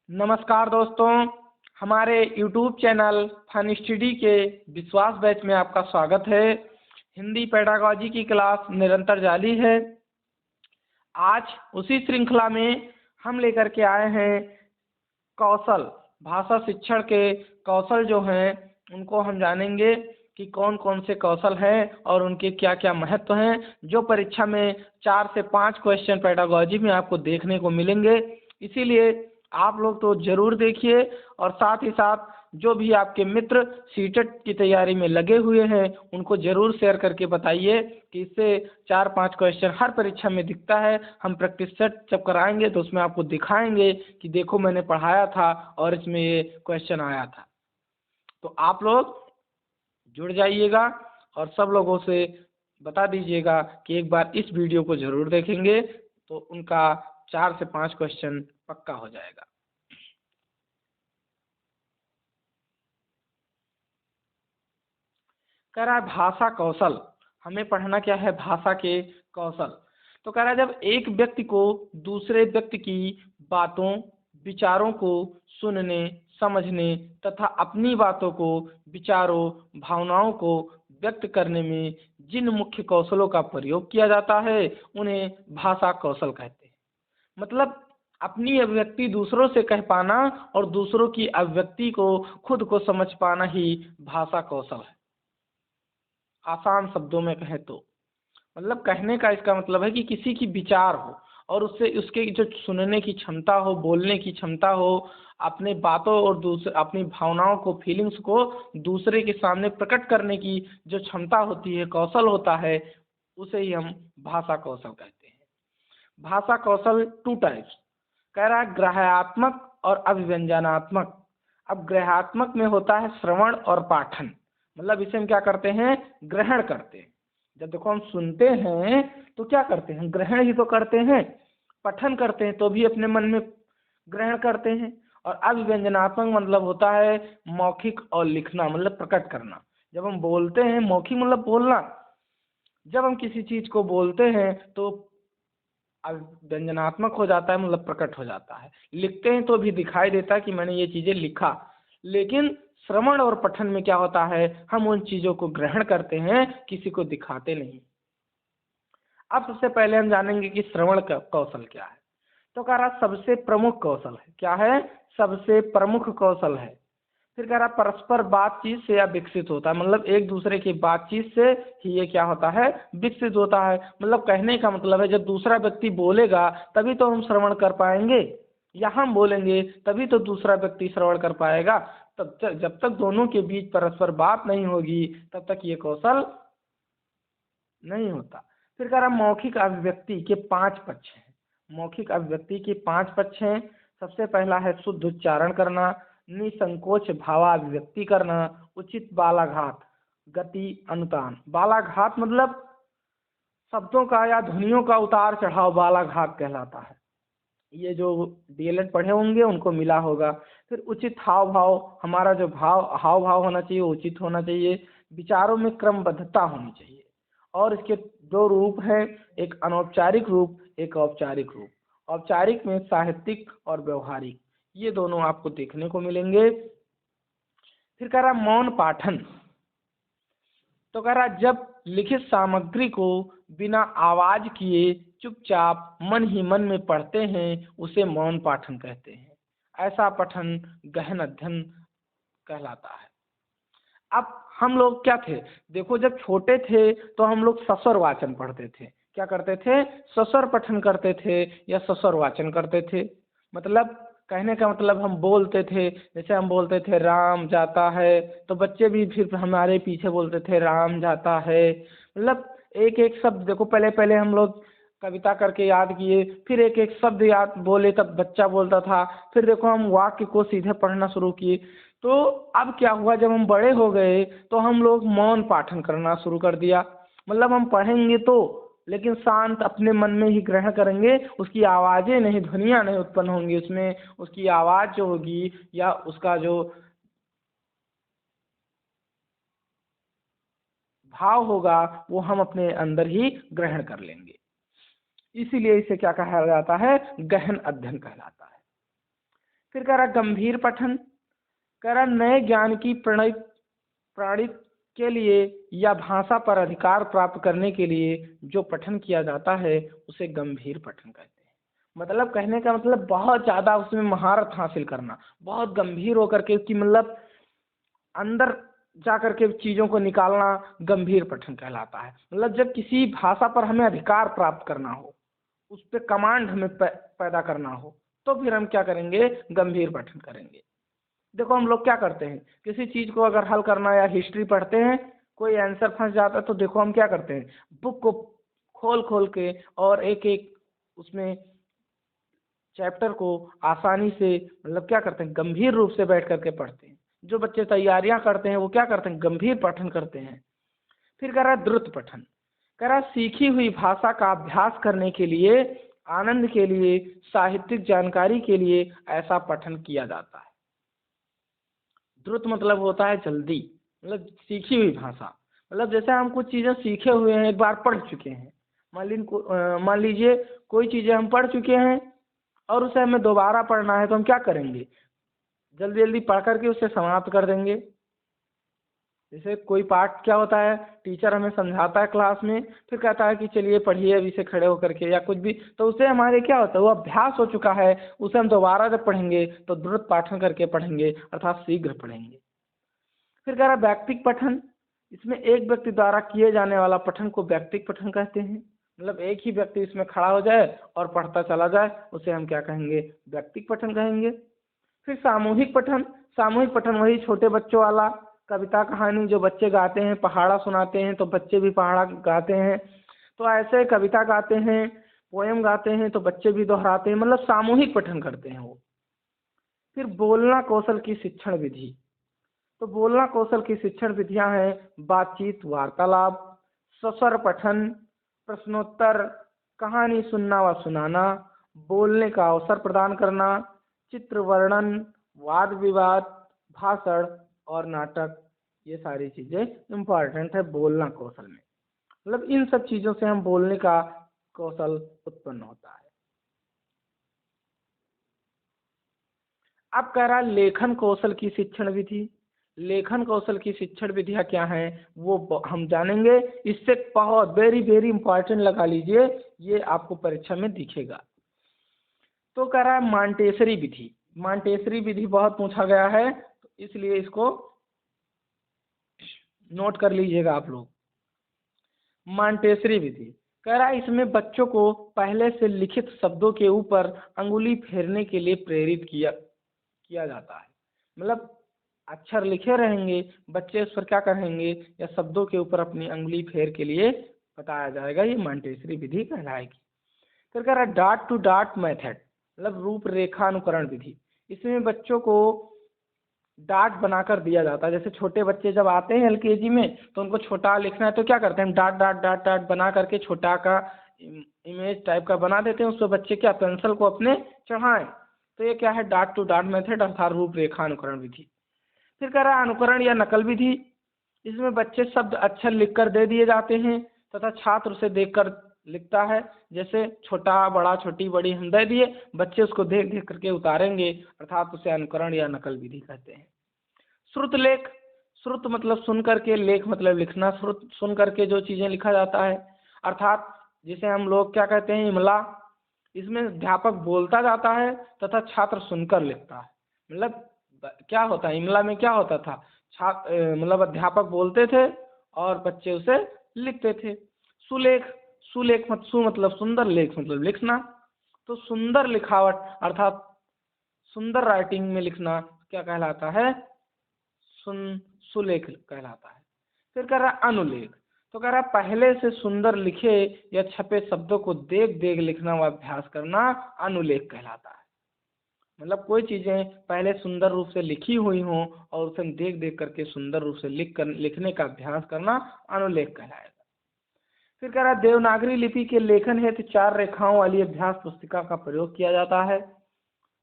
नमस्कार दोस्तों, हमारे YouTube चैनल फन स्टडी के विश्वास बैच में आपका स्वागत है। हिंदी पेडागॉजी की क्लास निरंतर जारी है। आज उसी श्रृंखला में हम लेकर के आए हैं कौशल, भाषा शिक्षण के कौशल जो हैं उनको हम जानेंगे कि कौन कौन से कौशल हैं और उनके क्या क्या महत्व हैं, जो परीक्षा में 4 से 5 क्वेश्चन पेडागॉजी में आपको देखने को मिलेंगे। इसीलिए आप लोग तो ज़रूर देखिए और साथ ही साथ जो भी आपके मित्र सीटेट की तैयारी में लगे हुए हैं उनको ज़रूर शेयर करके बताइए कि इससे 4-5 क्वेश्चन हर परीक्षा में दिखता है। हम प्रैक्टिस सेट जब कराएंगे तो उसमें आपको दिखाएंगे कि देखो मैंने पढ़ाया था और इसमें ये क्वेश्चन आया था। तो आप लोग जुड़ जाइएगा और सब लोगों से बता दीजिएगा कि एक बार इस वीडियो को ज़रूर देखेंगे तो उनका 4 से 5 क्वेश्चन पक्का हो जाएगा। कह रहा है भाषा कौशल, हमें पढ़ना क्या है? भाषा के कौशल। तो कह रहा है जब एक व्यक्ति को दूसरे व्यक्ति की बातों विचारों को सुनने समझने तथा अपनी बातों को विचारों भावनाओं को व्यक्त करने में जिन मुख्य कौशलों का प्रयोग किया जाता है उन्हें भाषा कौशल कहते हैं। मतलब अपनी अभिव्यक्ति दूसरों से कह पाना और दूसरों की अभिव्यक्ति को खुद को समझ पाना ही भाषा कौशल है। आसान शब्दों में कहें तो मतलब कहने का इसका मतलब है कि किसी की विचार हो और उससे उसके जो सुनने की क्षमता हो, बोलने की क्षमता हो, अपने बातों और दूसरे अपनी भावनाओं को फीलिंग्स को दूसरे के सामने प्रकट करने की जो क्षमता होती है, कौशल होता है, उसे ही हम भाषा कौशल कहते हैं। भाषा कौशल 2 टाइप्स कह रहा है, ग्राह्यात्मक और अभिव्यंजनात्मक। अब ग्राह्यात्मक में होता है श्रवण और पाठन, मतलब इसे हम क्या करते हैं? ग्रहण करते हैं। जब देखो हम सुनते हैं तो क्या करते हैं? ग्रहण ही तो करते हैं। पठन करते हैं तो भी अपने मन में ग्रहण करते हैं। और अभिव्यंजनात्मक मतलब होता है मौखिक और लिखना, मतलब प्रकट करना। जब हम बोलते हैं, मौखिक मतलब बोलना, जब हम किसी चीज़ को बोलते हैं तो व्यंजनात्मक हो जाता है, मतलब प्रकट हो जाता है। लिखते हैं तो भी दिखाई देता है कि मैंने ये चीज़ें लिखा। लेकिन श्रवण और पठन में क्या होता है? हम उन चीज़ों को ग्रहण करते हैं, किसी को दिखाते नहीं। अब सबसे पहले हम जानेंगे कि श्रवण का कौशल क्या है। तो कह रहा सबसे प्रमुख कौशल है। क्या है? सबसे प्रमुख कौशल है। फिर कह रहा परस्पर बातचीत से या विकसित होता है, मतलब एक दूसरे की बातचीत से ही ये क्या होता है? विकसित होता है। मतलब कहने का मतलब है जब दूसरा व्यक्ति बोलेगा तभी तो हम श्रवण कर पाएंगे, या हम बोलेंगे तभी तो दूसरा व्यक्ति श्रवण कर पाएगा। तब तक जब तक दोनों के बीच परस्पर बात नहीं होगी तब तक ये कौशल नहीं होता। फिर कह रहा मौखिक अभिव्यक्ति के 5 पक्ष हैं। मौखिक अभिव्यक्ति के 5 पक्ष हैं। सबसे पहला है शुद्ध उच्चारण करना, निसंकोच भावाभिव्यक्ति करना, उचित बालाघात, गति अनुतान। बालाघात मतलब शब्दों का या ध्वनियों का उतार चढ़ाव बालाघात कहलाता है। ये जो डीएलएड पढ़े होंगे उनको मिला होगा। फिर उचित हाव भाव, हमारा जो हाव भाव होना चाहिए उचित होना चाहिए। विचारों में क्रमबद्धता होनी चाहिए। और इसके 2 रूप हैं, एक अनौपचारिक रूप, एक औपचारिक रूप। औपचारिक में साहित्यिक और व्यवहारिक, ये दोनों आपको देखने को मिलेंगे। फिर कह रहा मौन पाठन। तो कह रहा जब लिखित सामग्री को बिना आवाज किए चुपचाप मन ही मन में पढ़ते हैं उसे मौन पाठन कहते हैं। ऐसा पठन गहन अध्ययन कहलाता है। अब हम लोग क्या थे? देखो जब छोटे थे तो हम लोग सस्वर वाचन पढ़ते थे। क्या करते थे? सस्वर पठन करते थे या सस्वर वाचन करते थे। मतलब कहने का मतलब हम बोलते थे, जैसे हम बोलते थे राम जाता है तो बच्चे भी फिर हमारे पीछे बोलते थे राम जाता है। मतलब एक एक शब्द देखो, पहले पहले हम लोग कविता करके याद किए, फिर एक एक शब्द याद बोले तब बच्चा बोलता था। फिर देखो हम वाक्य को सीधे पढ़ना शुरू किए। तो अब क्या हुआ, जब हम बड़े हो गए तो हम लोग मौन पाठन करना शुरू कर दिया। मतलब हम पढ़ेंगे तो लेकिन शांत अपने मन में ही ग्रहण करेंगे, उसकी आवाज़ें नहीं, ध्वनियाँ नहीं उत्पन्न होंगी उसमें। उसकी आवाज़ जो होगी या उसका जो भाव होगा वो हम अपने अंदर ही ग्रहण कर लेंगे। इसीलिए इसे क्या कहा जाता है? गहन अध्ययन कहलाता है। फिर कह रहा गंभीर पठन, कह रहा नए ज्ञान की प्रणीत के लिए या भाषा पर अधिकार प्राप्त करने के लिए जो पठन किया जाता है उसे गंभीर पठन कहते हैं। मतलब कहने का मतलब बहुत ज़्यादा उसमें महारत हासिल करना, बहुत गंभीर होकर के कि मतलब अंदर जा कर के चीज़ों को निकालना गंभीर पठन कहलाता है। मतलब जब किसी भाषा पर हमें अधिकार प्राप्त करना हो, उस पर कमांड हमें पैदा करना हो, तो फिर हम क्या करेंगे, गंभीर पठन करेंगे। देखो हम लोग क्या करते हैं, किसी चीज़ को अगर हल करना या हिस्ट्री पढ़ते हैं, कोई आंसर फंस जाता है तो देखो हम क्या करते हैं, बुक को खोल खोल के और एक एक उसमें चैप्टर को आसानी से मतलब क्या करते हैं, गंभीर रूप से बैठ करके पढ़ते हैं। जो बच्चे तैयारियां करते हैं वो क्या करते हैं, गंभीर पठन करते हैं। फिर कह रहा है द्रुत पठन, कह रहा सीखी हुई भाषा का अभ्यास करने के लिए, आनंद के लिए, साहित्यिक जानकारी के लिए ऐसा पठन किया जाता है। द्रुत मतलब होता है जल्दी, मतलब सीखी हुई भाषा, मतलब जैसे हम कुछ चीज़ें सीखे हुए हैं, एक बार पढ़ चुके हैं। मान लीजिए कोई चीज़ें हम पढ़ चुके हैं और उसे हमें दोबारा पढ़ना है, तो हम क्या करेंगे, जल्दी जल्दी पढ़ करके उसे समाप्त कर देंगे। जैसे कोई पाठ क्या होता है, टीचर हमें समझाता है क्लास में, फिर कहता है कि चलिए पढ़िए अभी से खड़े होकर के या कुछ भी, तो उससे हमारे क्या होता है, वो अभ्यास हो चुका है, उसे हम दोबारा जब पढ़ेंगे तो द्रुत पाठन करके पढ़ेंगे, अर्थात शीघ्र पढ़ेंगे। फिर कह रहा व्यक्तिक पठन, इसमें एक व्यक्ति द्वारा किए जाने वाला पठन को व्यक्तिक पठन कहते हैं। मतलब एक ही व्यक्ति इसमें खड़ा हो जाए और पढ़ता चला जाए, उसे हम क्या कहेंगे, व्यक्तिक पठन कहेंगे। फिर सामूहिक पठन, सामूहिक पठन वही छोटे बच्चों वाला, कविता कहानी जो बच्चे गाते हैं, पहाड़ा सुनाते हैं तो बच्चे भी पहाड़ा गाते हैं, तो ऐसे कविता गाते हैं, पोयम गाते हैं तो बच्चे भी दोहराते हैं, मतलब सामूहिक पठन करते हैं वो। फिर बोलना कौशल की शिक्षण विधि, तो बोलना कौशल की शिक्षण विधियां हैं बातचीत, वार्तालाप, सस्वर पठन, प्रश्नोत्तर, कहानी सुनना व सुनाना, बोलने का अवसर प्रदान करना, चित्र वर्णन, वाद विवाद, भाषण और नाटक, ये सारी चीज़ें इम्पॉर्टेंट है बोलना कौशल में। मतलब इन सब चीज़ों से हम बोलने का कौशल उत्पन्न होता है। अब कह रहा लेखन कौशल की शिक्षण विधि, लेखन कौशल की शिक्षण विधियाँ क्या हैं वो हम जानेंगे। इससे बहुत वेरी वेरी इंपॉर्टेंट लगा लीजिए, ये आपको परीक्षा में दिखेगा। तो कह रहा है मांटेसरी विधि, मांटेसरी विधि बहुत पूछा गया है, तो इसलिए इसको नोट कर लीजिएगा आप लोग। मांटेसरी विधि कह रहा है इसमें बच्चों को पहले से लिखित शब्दों के ऊपर अंगुली फेरने के लिए प्रेरित किया जाता है। मतलब अक्षर लिखे रहेंगे, बच्चे उस पर क्या करेंगे, या शब्दों के ऊपर अपनी अंगुली फेर के लिए बताया जाएगा, ये मांटेसरी विधि कहलाएगी। फिर कह रहा है डाट टू डाट मेथड, मतलब रूपरेखा अनुकरण विधि। इसमें बच्चों को डाट बनाकर दिया जाता है। जैसे छोटे बच्चे जब आते हैं एलकेजी में, तो उनको छोटा लिखना है तो क्या करते हैं, हम डाट डाट डाट डाट बना करके छोटा का इमेज टाइप का बना देते हैं, उस पर बच्चे क्या पेंसिल को अपने चढ़ाएं। तो ये क्या है, डाट टू डाट मेथड अर्थात रूपरेखा अनुकरण विधि। फिर कह रहा है अनुकरण या नकल विधि, इसमें बच्चे शब्द अक्षर लिखकर दे दिए जाते हैं तथा छात्र उसे देखकर लिखता है। जैसे छोटा बड़ा छोटी बड़ी हम दे दिए, बच्चे उसको देख देख करके उतारेंगे, अर्थात उसे अनुकरण या नकल विधि कहते हैं। श्रुत लेख, श्रुत मतलब सुन करके, लेख मतलब लिखना। श्रुत सुन करके जो चीज़ें लिखा जाता है, अर्थात जिसे हम लोग क्या कहते हैं, इमला। इसमें अध्यापक बोलता जाता है तथा छात्र सुनकर लिखता है। मतलब क्या होता है, इमला में क्या होता था, छात्र मतलब अध्यापक बोलते थे और बच्चे उसे लिखते थे। सुलेख, सुलेख मत सु मतलब सुंदर, लेख मतलब लिखना। तो सुंदर लिखावट अर्थात सुंदर राइटिंग में लिखना क्या कहलाता है, सुलेख कहलाता है। फिर कह रहा है अनुलेख, तो कह रहा है पहले से सुंदर लिखे या छपे शब्दों को देख देख लिखना व अभ्यास करना अनुलेख कहलाता है। मतलब कोई चीज़ें पहले सुंदर रूप से लिखी हुई हों और उसे देख देख करके सुंदर रूप से लिखने का अभ्यास करना अनुलेख कहलाएगा। फिर कह रहा है देवनागरी लिपि के लेखन हेतु 4 रेखाओं वाली अभ्यास पुस्तिका का प्रयोग किया जाता है।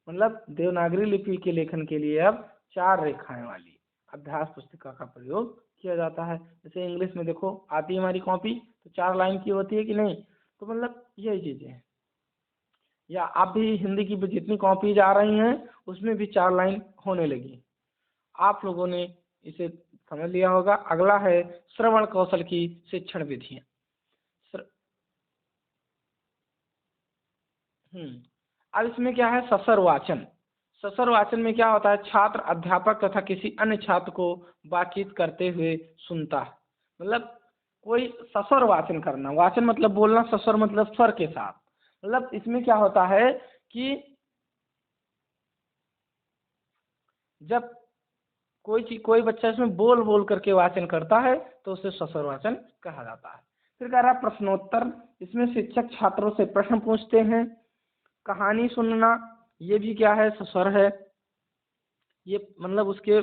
मतलब देवनागरी लिपि के लेखन के लिए अब 4 रेखाएं वाली अभ्यास पुस्तिका का प्रयोग किया जाता है। जैसे इंग्लिश में देखो आती है हमारी कॉपी, तो 4 लाइन की होती है कि नहीं, तो मतलब यही चीज़ें हैं। या आप भी हिंदी की जितनी कॉपीज आ रही हैं उसमें भी 4 लाइन होने लगी। आप लोगों ने इसे समझ लिया होगा। अगला है श्रवण कौशल की शिक्षण विधियाँ। अब इसमें क्या है, ससर वाचन। ससर वाचन में क्या होता है, छात्र अध्यापक तथा किसी अन्य छात्र को बातचीत करते हुए सुनता है। मतलब कोई ससर वाचन करना, वाचन मतलब बोलना, ससर मतलब स्वर के साथ। मतलब इसमें क्या होता है कि जब कोई बच्चा इसमें बोल बोल करके वाचन करता है तो उसे ससर वाचन कहा जाता है। फिर कह रहा है प्रश्नोत्तर। इसमें शिक्षक छात्रों से प्रश्न पूछते हैं। कहानी सुनना, ये भी क्या है, ससर है। ये मतलब उसके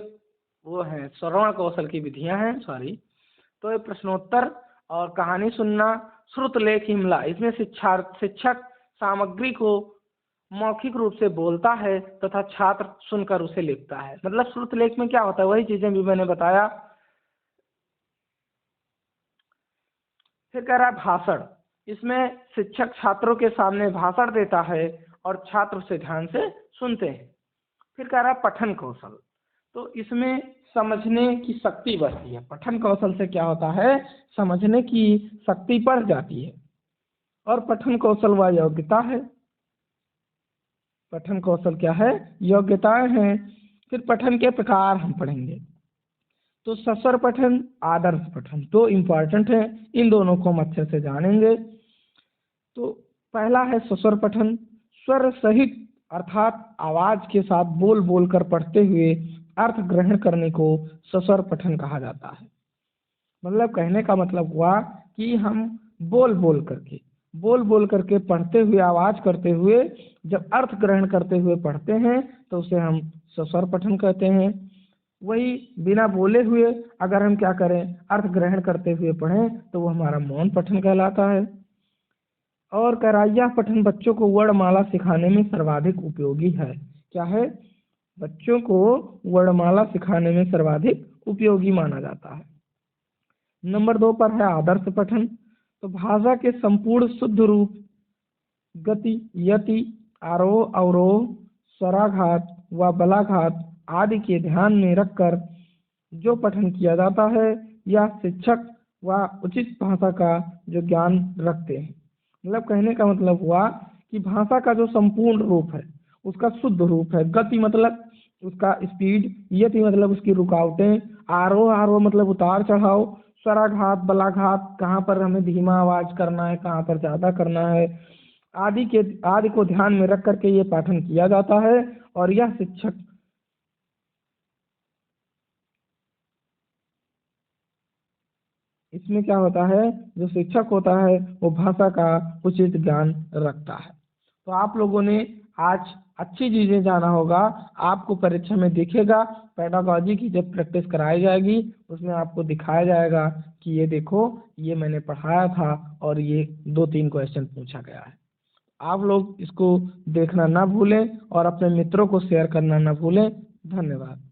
वो है, श्रवण कौशल की विधियां हैं, सॉरी। तो ये प्रश्नोत्तर और कहानी सुनना। श्रुत लेख हिमला, इसमें शिक्षक सामग्री को मौखिक रूप से बोलता है तथा छात्र सुनकर उसे लिखता है। मतलब श्रुत लेख में क्या होता है, वही चीजें भी मैंने बताया। फिर कह रहा है भाषण। इसमें शिक्षक छात्रों के सामने भाषण देता है और छात्र उसे ध्यान से सुनते हैं। फिर कह रहा है पठन कौशल। तो इसमें समझने की शक्ति बढ़ती है। पठन कौशल से क्या होता है, समझने की शक्ति बढ़ जाती है। और पठन कौशल व योग्यता है। पठन कौशल क्या है, योग्यताएं हैं। फिर पठन के प्रकार हम पढ़ेंगे। तो सस्वर पठन, आदर्श पठन, दो इम्पोर्टेंट है, इन दोनों को हम अच्छे से जानेंगे। तो पहला है सस्वर पठन। स्वर सहित अर्थात आवाज के साथ बोल बोल कर पढ़ते हुए अर्थ ग्रहण करने को सस्वर पठन कहा जाता है। मतलब कहने का मतलब हुआ कि हम बोल बोल करके पढ़ते हुए, आवाज करते हुए जब अर्थ ग्रहण करते हुए पढ़ते हैं तो उसे हम सस्वर पठन कहते हैं। वही बिना बोले हुए अगर हम क्या करें, अर्थ ग्रहण करते हुए पढ़ें तो वो हमारा मौन पठन कहलाता है। और कराइया पठन बच्चों को वर्णमाला सिखाने में सर्वाधिक उपयोगी है। क्या है, बच्चों को वर्णमाला सिखाने में सर्वाधिक उपयोगी माना जाता है। नंबर 2 पर है आदर्श पठन। तो भाषा के संपूर्ण शुद्ध रूप, गति, यति, आरोह अवरोह, स्वराघात व बलाघात आदि के ध्यान में रखकर जो पठन किया जाता है, यह शिक्षक व उचित भाषा का जो ज्ञान रखते हैं। मतलब कहने का मतलब हुआ कि भाषा का जो संपूर्ण रूप है, उसका शुद्ध रूप है। गति मतलब उसका स्पीड, यति मतलब उसकी रुकावटें, आरोह आरोह मतलब उतार चढ़ाव, स्वराघात बलाघात कहाँ पर हमें धीमा आवाज करना है, कहाँ पर ज्यादा करना है, आदि को ध्यान में रख करके ये पाठन किया जाता है। और यह शिक्षक इसमें क्या होता है, जो शिक्षक होता है वो भाषा का उचित ज्ञान रखता है। तो आप लोगों ने आज अच्छी चीजें जाना होगा। आपको परीक्षा में दिखेगा, पेडागॉजी की जब प्रैक्टिस कराई जाएगी उसमें आपको दिखाया जाएगा कि ये देखो, ये मैंने पढ़ाया था और ये 2-3 क्वेश्चन पूछा गया है। आप लोग इसको देखना ना भूलें और अपने मित्रों को शेयर करना ना भूलें। धन्यवाद।